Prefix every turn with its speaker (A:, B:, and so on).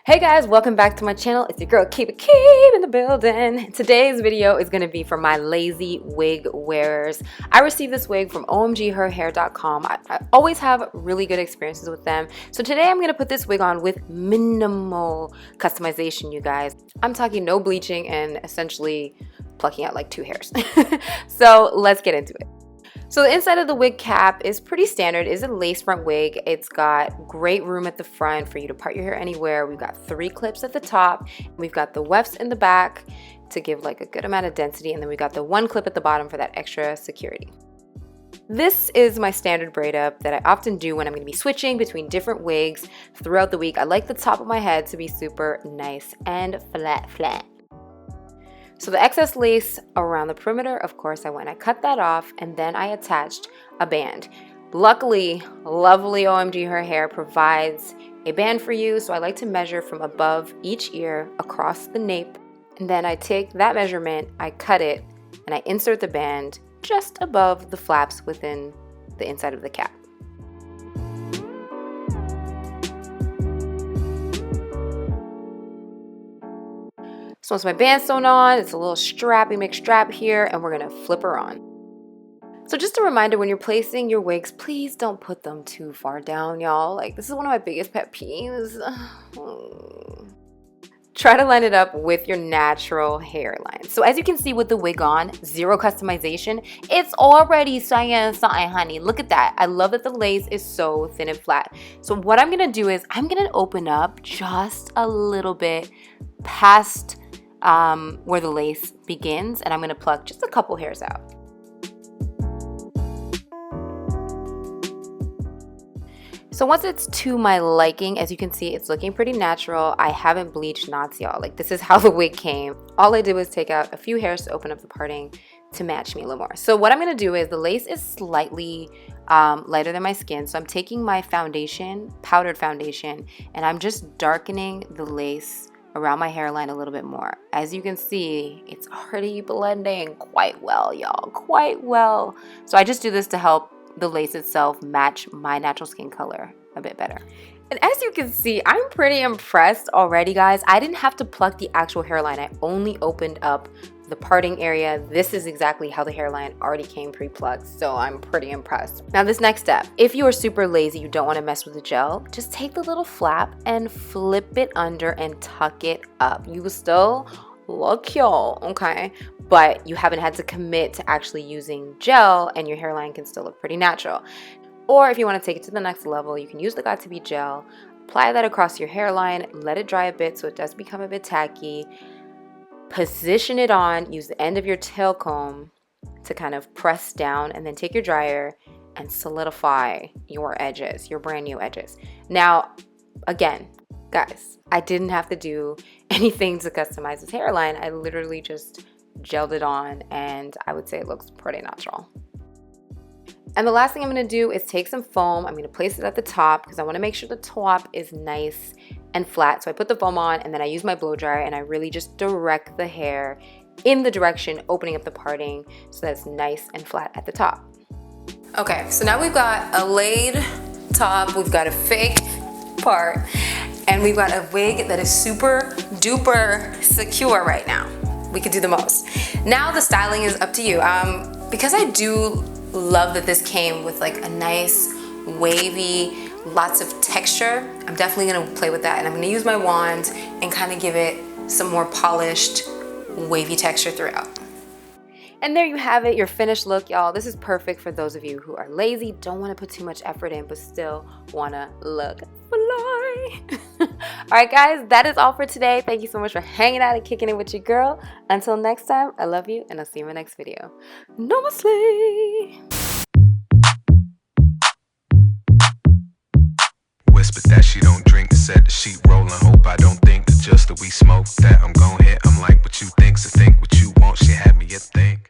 A: Hey guys, welcome back to my channel. It's your girl Keep in the building. Today's video is going to be for my lazy wig wearers. I received this wig from omgherhair.com. I always have really good experiences with them. So today I'm going to put this wig on with minimal customization, you guys. I'm talking no bleaching and essentially plucking out like 2 hairs. So let's get into it. So the inside of the wig cap is pretty standard. It's a lace front wig. It's got great room at the front for you to part your hair anywhere. We've got 3 clips at the top. We've got the wefts in the back to give like a good amount of density. And then we got the 1 clip at the bottom for that extra security. This is my standard braid up that I often do when I'm going to be switching between different wigs throughout the week. I like the top of my head to be super nice and flat. So the excess lace around the perimeter, of course, I went and I cut that off and then I attached a band. Luckily, lovely OMG Her Hair provides a band for you. So I like to measure from above each ear across the nape. And then I take that measurement, I cut it, and I insert the band just above the flaps within the inside of the cap. So once my band's sewn on, it's a little strappy mixed strap here, and we're gonna flip her on. So just a reminder, when you're placing your wigs, please don't put them too far down, y'all. Like, this is one of my biggest pet peeves. Try to line it up with your natural hairline. So as you can see with the wig on, 0 customization. It's already saying something, honey. Look at that. I love that the lace is so thin and flat. So what I'm gonna do is I'm gonna open up just a little bit past where the lace begins, and I'm going to pluck just a couple hairs out. So once it's to my liking, as you can see, it's looking pretty natural. I haven't bleached knots, y'all. Like, this is how the wig came. All I did was take out a few hairs to open up the parting to match me a little more. So what I'm going to do is, the lace is slightly lighter than my skin, so I'm taking my foundation, powdered foundation, and I'm just darkening the lace around my hairline a little bit more. As you can see, it's already blending quite well, y'all, quite well. So I just do this to help the lace itself match my natural skin color a bit better. And as you can see, I'm pretty impressed already, guys. I didn't have to pluck the actual hairline. I only opened up the parting area. This is exactly how the hairline already came pre-plucked, so I'm pretty impressed. Now this next step, if you are super lazy, you don't want to mess with the gel, just take the little flap and flip it under and tuck it up. You will still look y'all, okay? But you haven't had to commit to actually using gel, and your hairline can still look pretty natural. Or if you want to take it to the next level, you can use the Got2b gel, apply that across your hairline, let it dry a bit so it does become a bit tacky. Position it on, use the end of your tail comb to kind of press down, and then take your dryer and solidify your edges, your brand new edges. Now, again, guys, I didn't have to do anything to customize this hairline. I literally just gelled it on, and I would say it looks pretty natural. And the last thing I'm going to do is take some foam. I'm going to place it at the top because I want to make sure the top is nice and flat. So I put the foam on, and then I use my blow dryer, and I really just direct the hair in the direction opening up the parting so that it's nice and flat at the top. Okay, so now we've got a laid top, we've got a fake part, and we've got a wig that is super duper secure right now. We could do the most. Now the styling is up to you. Because I do love that this came with like a nice wavy, lots of texture, I'm definitely gonna play with that, and I'm gonna use my wand and kind of give it some more polished, wavy texture throughout. And there you have it, your finished look, y'all. This is perfect for those of you who are lazy, don't want to put too much effort in, but still want to look fly. Alright guys, that is all for today. Thank you so much for hanging out and kicking it with your girl. Until next time, I love you, and I'll see you in my next video. Namaste!
B: Whisper that she don't drink, set the sheet rolling. Hope I don't think that just that we smoke that I'm gon' hit. I'm like what you think, so think what you want. She had me a think.